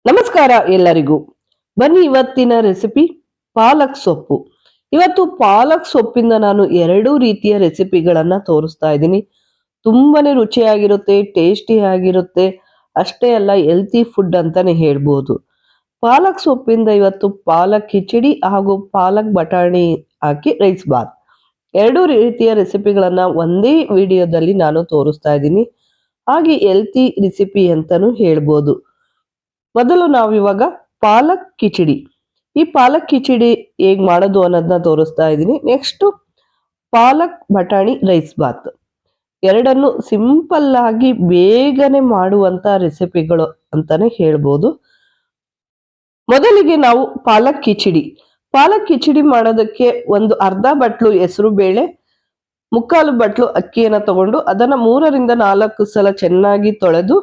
ನಮಸ್ಕಾರ ಎಲ್ಲರಿಗೂ. ಬನ್ನಿ ಇವತ್ತಿನ ರೆಸಿಪಿ ಪಾಲಕ್ ಸೊಪ್ಪು. ಇವತ್ತು ಪಾಲಕ್ ಸೊಪ್ಪಿಂದ ನಾನು 2 ರೀತಿಯ ರೆಸಿಪಿಗಳನ್ನ ತೋರಿಸ್ತಾ ಇದ್ದೀನಿ. ತುಂಬಾನೇ ರುಚಿಯಾಗಿರುತ್ತೆ, ಟೇಸ್ಟಿ ಆಗಿರುತ್ತೆ. ಅಷ್ಟೇ ಅಲ್ಲ, ಹೆಲ್ತಿ ಫುಡ್ ಅಂತಾನೆ ಹೇಳ್ಬೋದು. ಪಾಲಕ್ ಸೊಪ್ಪಿಂದ ಇವತ್ತು ಪಾಲಕ್ ಕಿಚಡಿ ಹಾಗೂ ಪಾಲಕ್ ಬಟಾಣಿ ಹಾಕಿ ರೈಸ್ ಬಾತ್ 2 ರೀತಿಯ ರೆಸಿಪಿಗಳನ್ನ ಒಂದೇ ವಿಡಿಯೋದಲ್ಲಿ ನಾನು ತೋರಿಸ್ತಾ ಇದ್ದೀನಿ. ಹಾಗೆ ಹೆಲ್ತಿ ರೆಸಿಪಿ ಅಂತಾನು ಹೇಳ್ಬೋದು. ಮೊದಲು ನಾವು ಇವಾಗ ಪಾಲಕ್ ಕಿಚಡಿ. ಈ ಪಾಲಕ್ ಕಿಚಡಿ ಹೇಗ್ ಮಾಡೋದು ಅನ್ನೋದನ್ನ ತೋರಿಸ್ತಾ ಇದ್ದೀನಿ. ನೆಕ್ಸ್ಟ್ ಪಾಲಕ್ ಬಟಾಣಿ ರೈಸ್ ಬಾತ್. ಎರಡನ್ನು ಸಿಂಪಲ್ ಆಗಿ ಬೇಗನೆ ಮಾಡುವಂತ ರೆಸಿಪಿಗಳು ಅಂತಾನೆ ಹೇಳ್ಬೋದು. ಮೊದಲಿಗೆ ನಾವು ಪಾಲಕ್ ಕಿಚಡಿ ಮಾಡೋದಕ್ಕೆ ಒಂದು ಅರ್ಧ ಬಟ್ಲು ಹೆಸರು ಬೇಳೆ, 3/4 ಬಟ್ಲು ಅಕ್ಕಿಯನ್ನ ತಗೊಂಡು ಅದನ್ನ 3ರಿಂದ 4 ಸಲ ಚೆನ್ನಾಗಿ ತೊಳೆದು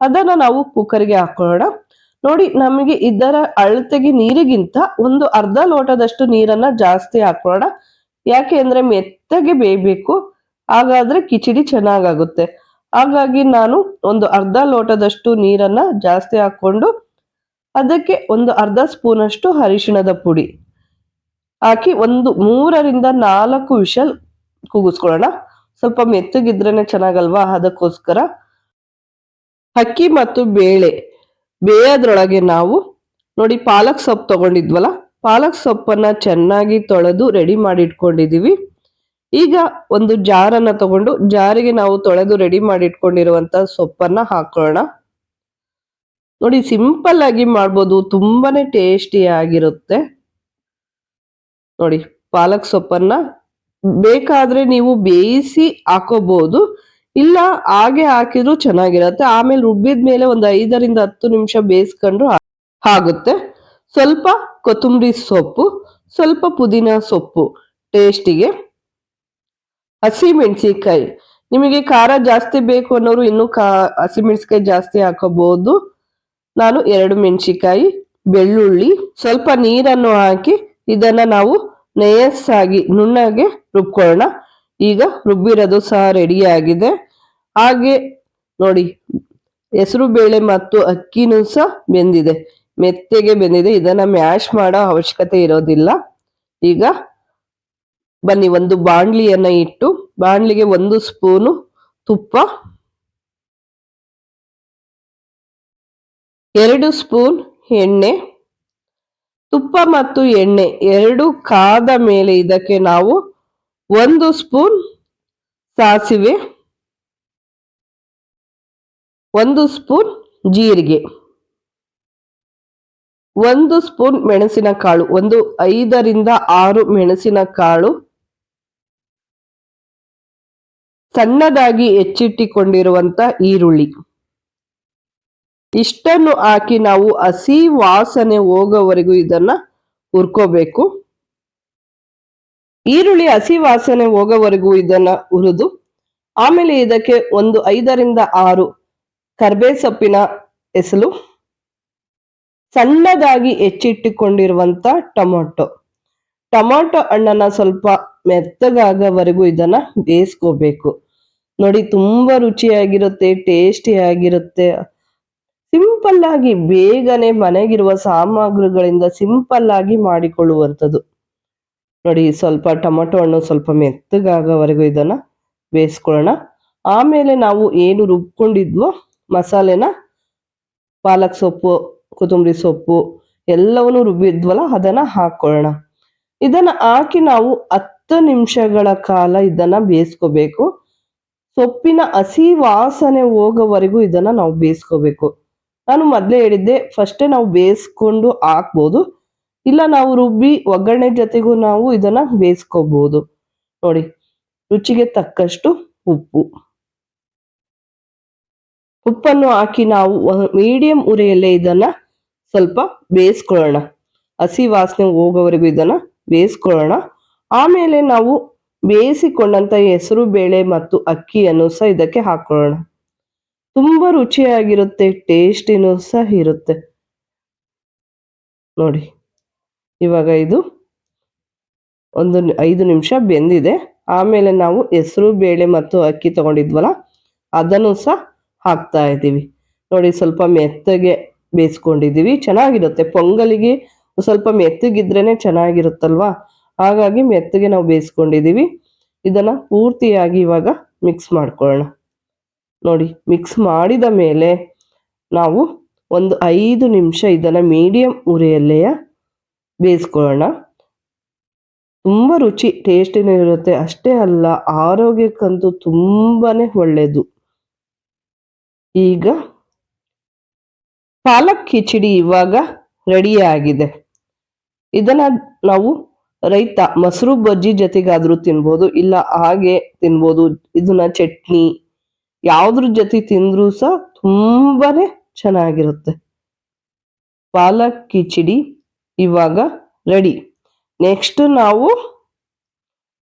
ಅದನ್ನ ನಾವು ಕುಕ್ಕರ್ಗೆ ಹಾಕೊಳ್ಳೋಣ. ನೋಡಿ, ನಮಗೆ ಇದರ ಅಳತೆಗೆ ನೀರಿಗಿಂತ ಒಂದು ಅರ್ಧ ಲೋಟದಷ್ಟು ನೀರನ್ನ ಜಾಸ್ತಿ ಹಾಕೋಣ. ಯಾಕೆ ಅಂದ್ರೆ ಮೆತ್ತಗೆ ಬೇಯಬೇಕು, ಹಾಗಾದ್ರೆ ಕಿಚಡಿ ಚೆನ್ನಾಗಾಗುತ್ತೆ. ಹಾಗಾಗಿ ನಾನು ಒಂದು ಅರ್ಧ ಲೋಟದಷ್ಟು ನೀರನ್ನ ಜಾಸ್ತಿ ಹಾಕೊಂಡು ಅದಕ್ಕೆ ಒಂದು ಅರ್ಧ ಸ್ಪೂನ್ ಅಷ್ಟು ಅರಿಶಿಣದ ಪುಡಿ ಹಾಕಿ ಒಂದು 3ರಿಂದ 4 ವಿಷಲ್ ಕೂಗಿಸ್ಕೊಳ್ಳೋಣ. ಸ್ವಲ್ಪ ಮೆತ್ತಗಿದ್ರೇನೆ ಚೆನ್ನಾಗಲ್ವಾ, ಅದಕ್ಕೋಸ್ಕರ. ಅಕ್ಕಿ ಮತ್ತು ಬೇಳೆ ಬೇಯೋದ್ರೊಳಗೆ ನಾವು ನೋಡಿ ಪಾಲಕ್ ಸೊಪ್ಪು ತಗೊಂಡಿದ್ವಲ್ಲ, ಪಾಲಕ್ ಸೊಪ್ಪನ್ನ ಚೆನ್ನಾಗಿ ತೊಳೆದು ರೆಡಿ ಮಾಡಿ ಇಟ್ಕೊಂಡಿದೀವಿ. ಈಗ ಒಂದು ಜಾರನ್ನ ತಗೊಂಡು ಜಾರಿಗೆ ನಾವು ತೊಳೆದು ರೆಡಿ ಮಾಡಿ ಇಟ್ಕೊಂಡಿರುವಂತ ಸೊಪ್ಪನ್ನ ಹಾಕೋಣ. ನೋಡಿ, ಸಿಂಪಲ್ ಆಗಿ ಮಾಡ್ಬೋದು, ತುಂಬಾನೇ ಟೇಸ್ಟಿ ಆಗಿರುತ್ತೆ. ನೋಡಿ, ಪಾಲಕ್ ಸೊಪ್ಪನ್ನ ಬೇಕಾದ್ರೆ ನೀವು ಬೇಯಿಸಿ ಹಾಕೋಬಹುದು, ಇಲ್ಲ ಹಾಗೆ ಹಾಕಿದ್ರು ಚೆನ್ನಾಗಿರತ್ತೆ. ಆಮೇಲೆ ರುಬ್ಬಿದ ಮೇಲೆ ಒಂದು 5ರಿಂದ 10 ನಿಮಿಷ ಬೇಯಿಸ್ಕೊಂಡ್ರು ಆಗುತ್ತೆ. ಸ್ವಲ್ಪ ಕೊತ್ತಂಬರಿ ಸೊಪ್ಪು, ಸ್ವಲ್ಪ ಪುದೀನ ಸೊಪ್ಪು ಟೇಸ್ಟಿಗೆ, ಹಸಿ ಮೆಣಸಿನಕಾಯಿ. ನಿಮಗೆ ಖಾರ ಜಾಸ್ತಿ ಬೇಕು ಅನ್ನೋರು ಇನ್ನು ಹಸಿ ಮೆಣಸಿನಕಾಯಿ ಜಾಸ್ತಿ ಹಾಕೋಬಹುದು. ನಾನು 2 ಮೆಣಸಿನಕಾಯಿ, ಬೆಳ್ಳುಳ್ಳಿ, ಸ್ವಲ್ಪ ನೀರನ್ನು ಹಾಕಿ ಇದನ್ನ ನಾವು ನಯಸ್ಸಾಗಿ ನುಣ್ಣಗೆ ರುಬ್ಕೊಳ್ಳೋಣ. ಈಗ ರುಬ್ಬಿರೋದು ಸಹ ರೆಡಿ ಆಗಿದೆ. ಹಾಗೆ ನೋಡಿ, ಹೆಸರು ಬೇಳೆ ಮತ್ತು ಅಕ್ಕಿನೂ ಸಹ ಬೆಂದಿದೆ, ಮೆತ್ತಗೆ ಬೆಂದಿದೆ. ಇದನ್ನ ಮ್ಯಾಶ್ ಮಾಡೋ ಅವಶ್ಯಕತೆ ಇರೋದಿಲ್ಲ. ಈಗ ಬನ್ನಿ, ಒಂದು ಬಾಣ್ಲಿಯನ್ನ ಇಟ್ಟು ಬಾಣ್ಲಿಗೆ 1 ಸ್ಪೂನು ತುಪ್ಪ, 2 ಸ್ಪೂನ್ ಎಣ್ಣೆ. ತುಪ್ಪ ಮತ್ತು ಎಣ್ಣೆ 2 ಕಾದ ಮೇಲೆ ಇದಕ್ಕೆ ನಾವು 1 ಸ್ಪೂನ್ ಸಾಸಿವೆ, 1 ಸ್ಪೂನ್ ಜೀರಿಗೆ, 1 ಸ್ಪೂನ್ ಮೆಣಸಿನ ಕಾಳು, ಒಂದು 5ರಿಂದ 6 ಮೆಣಸಿನ ಕಾಳು, ಸಣ್ಣದಾಗಿ ಹೆಚ್ಚಿಟ್ಟಿಕೊಂಡಿರುವಂತ ಈರುಳ್ಳಿ. ಇಷ್ಟನ್ನು ಹಾಕಿ ನಾವು ಹಸಿ ವಾಸನೆ ಹೋಗೋವರೆಗೂ ಇದನ್ನ ಹುರ್ಕೋಬೇಕು. ಈರುಳ್ಳಿ ಹಸಿ ವಾಸನೆ ಹೋಗೋವರೆಗೂ ಇದನ್ನ ಹುರಿದು ಆಮೇಲೆ ಇದಕ್ಕೆ ಒಂದು 5ರಿಂದ 6 ಕರ್ಬೇ ಸೊಪ್ಪಿನ ಎಸಳು, ಸಣ್ಣದಾಗಿ ಹೆಚ್ಚಿಟ್ಟುಕೊಂಡಿರುವಂತ ಟೊಮೊಟೊ ಹಣ್ಣನ್ನ ಸ್ವಲ್ಪ ಮೆತ್ತಗಾಗವರೆಗೂ ಇದನ್ನ ಬೇಯಿಸ್ಕೋಬೇಕು. ನೋಡಿ, ತುಂಬಾ ರುಚಿಯಾಗಿರುತ್ತೆ, ಟೇಸ್ಟಿ ಆಗಿರುತ್ತೆ. ಸಿಂಪಲ್ ಆಗಿ ಬೇಗನೆ ಮನೆಗಿರುವ ಸಾಮಗ್ರಿಗಳಿಂದ ಸಿಂಪಲ್ ಆಗಿ ಮಾಡಿಕೊಳ್ಳುವಂಥದ್ದು. ನೋಡಿ, ಸ್ವಲ್ಪ ಟೊಮೊಟೊ ಹಣ್ಣು ಸ್ವಲ್ಪ ಮೆತ್ತಗಾಗೋವರೆಗೂ ಇದನ್ನ ಬೇಯಿಸ್ಕೊಳ್ಳೋಣ. ಆಮೇಲೆ ನಾವು ಏನು ರುಬ್ಕೊಂಡಿದ್ವೋ ಮಸಾಲೆನ, ಪಾಲಕ್ ಸೊಪ್ಪು, ಕೊತ್ತಂಬರಿ ಸೊಪ್ಪು ಎಲ್ಲವನ್ನೂ ರುಬ್ಬಿದ್ವಲ್ಲ ಅದನ್ನ ಹಾಕೊಳ್ಳೋಣ. ಇದನ್ನ ಹಾಕಿ ನಾವು 10 ನಿಮಿಷಗಳ ಕಾಲ ಇದನ್ನ ಬೇಯಿಸ್ಕೋಬೇಕು. ಸೊಪ್ಪಿನ ಹಸಿ ವಾಸನೆ ಹೋಗೋವರೆಗೂ ಇದನ್ನ ನಾವು ಬೇಯಿಸ್ಕೋಬೇಕು. ನಾನು ಮೊದಲೇ ಹೇಳಿದ್ದೆ, ಫಸ್ಟೇ ನಾವು ಬೇಯಿಸ್ಕೊಂಡು ಹಾಕ್ಬೋದು, ಇಲ್ಲ ನಾವು ರುಬ್ಬಿ ಒಗ್ಗರಣೆ ಜೊತೆಗೂ ನಾವು ಇದನ್ನ ಬೇಯಿಸ್ಕೋಬಹುದು. ನೋಡಿ, ರುಚಿಗೆ ತಕ್ಕಷ್ಟು ಉಪ್ಪನ್ನು ಹಾಕಿ ನಾವು ಮೀಡಿಯಂ ಉರಿಯಲ್ಲೇ ಇದನ್ನ ಸ್ವಲ್ಪ ಬೇಯಿಸ್ಕೊಳ್ಳೋಣ. ಹಸಿ ವಾಸನೆ ಹೋಗೋವರೆಗೂ ಇದನ್ನ ಬೇಯಿಸ್ಕೊಳ್ಳೋಣ. ಆಮೇಲೆ ನಾವು ಬೇಯಿಸಿಕೊಂಡಂತ ಹೆಸರು ಬೇಳೆ ಮತ್ತು ಅಕ್ಕಿಯನ್ನು ಸಹ ಇದಕ್ಕೆ ಹಾಕೊಳ್ಳೋಣ. ತುಂಬಾ ರುಚಿಯಾಗಿರುತ್ತೆ, ಟೇಸ್ಟಿನೂ ಸಹ ಇರುತ್ತೆ. ನೋಡಿ, ಇವಾಗ ಇದು ಒಂದು 5 ನಿಮಿಷ ಬೆಂದಿದೆ. ಆಮೇಲೆ ನಾವು ಹೆಸರು ಬೇಳೆ ಮತ್ತು ಅಕ್ಕಿ ತಗೊಂಡಿದ್ವಲ್ಲ ಅದನ್ನು ಸಹ ಹಾಕ್ತಾ ಇದ್ದೀವಿ. ನೋಡಿ, ಸ್ವಲ್ಪ ಮೆತ್ತಗೆ ಬೇಯಿಸ್ಕೊಂಡಿದೀವಿ. ಚೆನ್ನಾಗಿರುತ್ತೆ ಪೊಂಗಲಿಗೆ ಸ್ವಲ್ಪ ಮೆತ್ತಗಿದ್ರೇನೆ ಚೆನ್ನಾಗಿರುತ್ತಲ್ವಾ, ಹಾಗಾಗಿ ಮೆತ್ತಗೆ ನಾವು ಬೇಯಿಸ್ಕೊಂಡಿದೀವಿ. ಇದನ್ನ ಪೂರ್ತಿಯಾಗಿ ಇವಾಗ ಮಿಕ್ಸ್ ಮಾಡ್ಕೊಳ್ಳೋಣ. ನೋಡಿ, ಮಿಕ್ಸ್ ಮಾಡಿದ ಮೇಲೆ ನಾವು ಒಂದು 5 ನಿಮಿಷ ಇದನ್ನ ಮೀಡಿಯಂ ಉರಿಯಲ್ಲೇ ಬೇಯಿಸ್ಕೊಳ್ಳೋಣ. ತುಂಬ ರುಚಿ ಟೇಸ್ಟಿನೂ ಇರುತ್ತೆ, ಅಷ್ಟೇ ಅಲ್ಲ ಆರೋಗ್ಯಕ್ಕಂತೂ ತುಂಬಾನೇ ಒಳ್ಳೆಯದು. ಈಗ ಪಾಲಕ್ ಕಿಚಡಿ ಇವಾಗ ರೆಡಿ ಆಗಿದೆ. ಇದನ್ನ ನಾವು ರೈತ ಮೊಸರು ಬಜ್ಜಿ ಜೊತೆಗಾದ್ರೂ ತಿನ್ಬೋದು, ಇಲ್ಲ ಹಾಗೆ ತಿನ್ಬೋದು. ಇದನ್ನ ಚಟ್ನಿ ಯಾವ್ದ್ರ ಜೊತೆ ತಿಂದ್ರೂ ಸಹ ತುಂಬಾನೇ ಚೆನ್ನಾಗಿರುತ್ತೆ. ಪಾಲಕ್ ಕಿಚಡಿ ಇವಾಗ ರೆಡಿ. ನೆಕ್ಸ್ಟ್ ನಾವು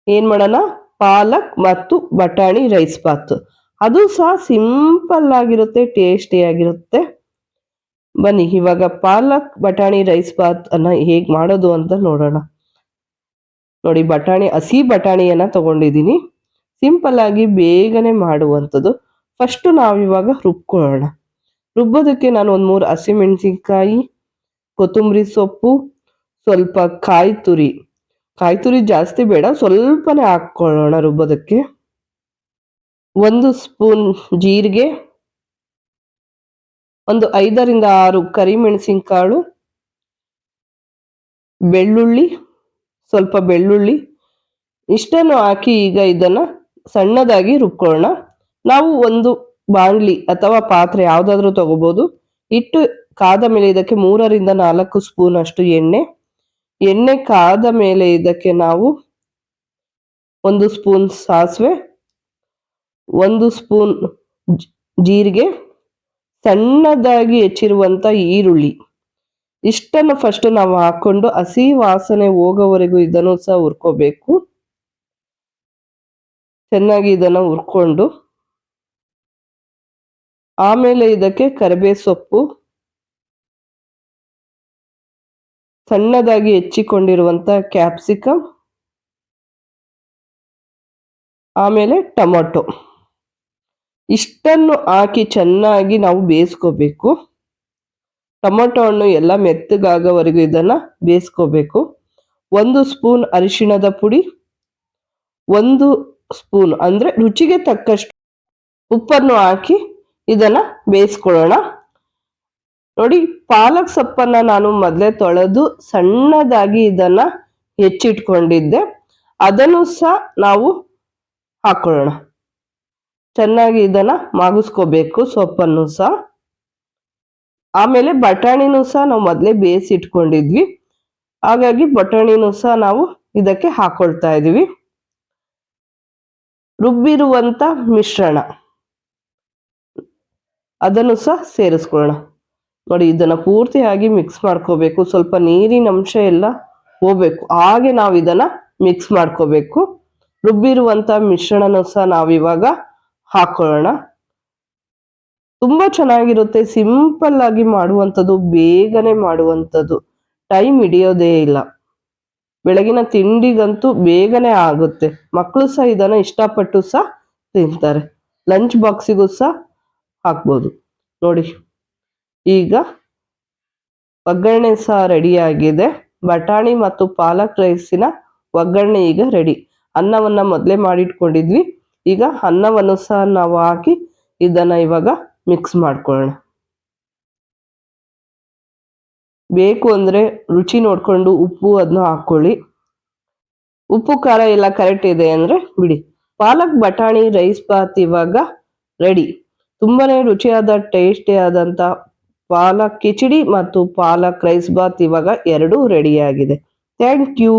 ಏನ್ ಮಾಡೋಣ, ಪಾಲಕ್ ಮತ್ತು ಬಟಾಣಿ ರೈಸ್ ಬಾತ್. ಅದು ಸಹ ಸಿಂಪಲ್ ಆಗಿರುತ್ತೆ, ಟೇಸ್ಟಿ ಆಗಿರುತ್ತೆ. ಬನ್ನಿ ಇವಾಗ ಪಾಲಕ್ ಬಟಾಣಿ ರೈಸ್ ಬಾತ್ ಅನ್ನ ಹೇಗ್ ಮಾಡೋದು ಅಂತ ನೋಡೋಣ. ನೋಡಿ, ಹಸಿ ಬಟಾಣಿಯನ್ನ ತಗೊಂಡಿದ್ದೀನಿ. ಸಿಂಪಲ್ ಆಗಿ ಬೇಗನೆ ಮಾಡುವಂಥದ್ದು. ಫಸ್ಟ್ ನಾವಿವಾಗ ರುಬ್ಕೊಳ್ಳೋಣ. ರುಬ್ಬೋದಕ್ಕೆ ನಾನು 1-3 ಹಸಿಮೆಣಸಿನ್ಕಾಯಿ, ಕೊತ್ತಂಬರಿ ಸೊಪ್ಪು, ಸ್ವಲ್ಪ ಕಾಯಿ ತುರಿ ಜಾಸ್ತಿ ಬೇಡ, ಸ್ವಲ್ಪನೇ ಹಾಕೊಳ್ಳೋಣ ರುಬ್ಬೋದಕ್ಕೆ. 1 ಸ್ಪೂನ್ ಜೀರಿಗೆ, ಒಂದು 5-6 ಕರಿಮೆಣಸಿನಕಾಳು, ಸ್ವಲ್ಪ ಬೆಳ್ಳುಳ್ಳಿ ಇಷ್ಟನ್ನು ಹಾಕಿ ಈಗ ಇದನ್ನ ಸಣ್ಣದಾಗಿ ರುಬ್ಕೊಳ್ಳೋಣ. ನಾವು ಒಂದು ಬಾಣಲಿ ಅಥವಾ ಪಾತ್ರೆ ಯಾವ್ದಾದ್ರೂ ತಗೋಬಹುದು. ಇಟ್ಟು ಕಾದ ಮೇಲೆ ಇದಕ್ಕೆ 3-4 ಸ್ಪೂನ್ ಅಷ್ಟು ಎಣ್ಣೆ ಕಾದ ಮೇಲೆ ಇದಕ್ಕೆ ನಾವು 1 ಸ್ಪೂನ್ ಸಾಸಿವೆ, 1 ಸ್ಪೂನ್ ಜೀರಿಗೆ, ಸಣ್ಣದಾಗಿ ಹೆಚ್ಚಿರುವಂತ ಈರುಳ್ಳಿ ಇಷ್ಟನ್ನು ಫಸ್ಟ್ ನಾವು ಹಾಕೊಂಡು ಹಸಿ ವಾಸನೆ ಹೋಗೋವರೆಗೂ ಇದನ್ನು ಸಹ ಹುರ್ಕೋಬೇಕು. ಚೆನ್ನಾಗಿ ಇದನ್ನ ಹುರ್ಕೊಂಡು ಆಮೇಲೆ ಇದಕ್ಕೆ ಕರಿಬೇವು ಸೊಪ್ಪು, ಸಣ್ಣದಾಗಿ ಹೆಚ್ಚಿಕೊಂಡಿರುವಂತ ಕ್ಯಾಪ್ಸಿಕಮ್, ಆಮೇಲೆ ಟೊಮೊಟೊ ಇಷ್ಟನ್ನು ಹಾಕಿ ಚೆನ್ನಾಗಿ ನಾವು ಬೇಯಿಸ್ಕೋಬೇಕು. ಟೊಮೊಟೊ ಹಣ್ಣು ಎಲ್ಲ ಮೆತ್ತಗಾಗೋವರೆಗೂ ಇದನ್ನ ಬೇಯಿಸ್ಕೋಬೇಕು. 1 ಸ್ಪೂನ್ ಅರಿಶಿಣದ ಪುಡಿ, 1 ಸ್ಪೂನ್ ಅಂದ್ರೆ ರುಚಿಗೆ ತಕ್ಕಷ್ಟು ಉಪ್ಪನ್ನು ಹಾಕಿ ಇದನ್ನ ಬೇಯಿಸ್ಕೊಳ್ಳೋಣ. ನೋಡಿ, ಪಾಲಕ್ ಸೊಪ್ಪನ್ನ ನಾನು ಮೊದಲೇ ತೊಳೆದು ಸಣ್ಣದಾಗಿ ಇದನ್ನ ಹೆಚ್ಚಿಟ್ಕೊಂಡಿದ್ದೆ. ಅದನ್ನು ಸಹ ನಾವು ಹಾಕೊಳ್ಳೋಣ. ಚೆನ್ನಾಗಿ ಇದನ್ನ ಮಾಗಿಸ್ಕೋಬೇಕು ಸೊಪ್ಪನ್ನು ಸಹ. ಆಮೇಲೆ ಬಟಾಣಿನೂ ಸಹ ನಾವು ಮೊದಲೇ ಬೇಯಿಸಿ ಇಟ್ಕೊಂಡಿದ್ವಿ, ಹಾಗಾಗಿ ಬಟಾಣಿನೂ ಸಹ ನಾವು ಇದಕ್ಕೆ ಹಾಕೊಳ್ತಾ ಇದೀವಿ. ರುಬ್ಬಿರುವಂತ ಮಿಶ್ರಣ ಅದನ್ನು ಸಹ ಸೇರಿಸ್ಕೊಳ್ಳೋಣ. ನೋಡಿ, ಇದನ್ನ ಪೂರ್ತಿಯಾಗಿ ಮಿಕ್ಸ್ ಮಾಡ್ಕೋಬೇಕು. ಸ್ವಲ್ಪ ನೀರಿನ ಅಂಶ ಎಲ್ಲ ಹೋಗ್ಬೇಕು, ಹಾಗೆ ನಾವು ಇದನ್ನ ಮಿಕ್ಸ್ ಮಾಡ್ಕೋಬೇಕು. ರುಬ್ಬಿರುವಂತ ಮಿಶ್ರಣನೂ ಸಹ ನಾವಿವಾಗ ಹಾಕೊಳ್ಳೋಣ. ತುಂಬಾ ಚೆನ್ನಾಗಿರುತ್ತೆ, ಸಿಂಪಲ್ ಆಗಿ ಮಾಡುವಂಥದ್ದು, ಬೇಗನೆ ಮಾಡುವಂಥದ್ದು, ಟೈಮ್ ಹಿಡಿಯೋದೇ ಇಲ್ಲ. ಬೆಳಗಿನ ತಿಂಡಿಗಂತೂ ಬೇಗನೆ ಆಗುತ್ತೆ. ಮಕ್ಕಳು ಸಹ ಇದನ್ನ ಇಷ್ಟಪಟ್ಟು ಸಹ ತಿಂತಾರೆ. ಲಂಚ್ ಬಾಕ್ಸಿಗೂ ಸಹ ಹಾಕ್ಬೋದು. ನೋಡಿ, ಈಗ ಒಗ್ಗರಣೆ ಸಹ ರೆಡಿ ಆಗಿದೆ. ಬಟಾಣಿ ಮತ್ತು ಪಾಲಕ್ ರೈಸಿನ ಒಗ್ಗರಣೆ ಈಗ ರೆಡಿ. ಅನ್ನವನ್ನ ಮೊದಲೇ ಮಾಡಿಟ್ಕೊಂಡಿದ್ವಿ. ಈಗ ಅನ್ನವನ್ನು ಸಹ ನಾವು ಹಾಕಿ ಇದನ್ನ ಇವಾಗ ಮಿಕ್ಸ್ ಮಾಡ್ಕೊಳ್ಳೋಣ. ಬೇಕು ಅಂದ್ರೆ ರುಚಿ ನೋಡ್ಕೊಂಡು ಉಪ್ಪು ಅದನ್ನ ಹಾಕೊಳ್ಳಿ. ಉಪ್ಪು ಖಾರ ಎಲ್ಲ ಕರೆಕ್ಟ್ ಇದೆ ಅಂದ್ರೆ ಬಿಡಿ. ಪಾಲಕ್ ಬಟಾಣಿ ರೈಸ್ ಬಾತ್ ಇವಾಗ ರೆಡಿ. ತುಂಬಾನೇ ರುಚಿಯಾದ ಟೇಸ್ಟಿ ಆದಂತ ಪಾಲಕ್ ಕಿಚಡಿ ಮತ್ತು ಪಾಲಕ್ ರೈಸ್ ಬಾತ್ ಇವಾಗ ಎರಡೂ ರೆಡಿ ಆಗಿದೆ. Thank you.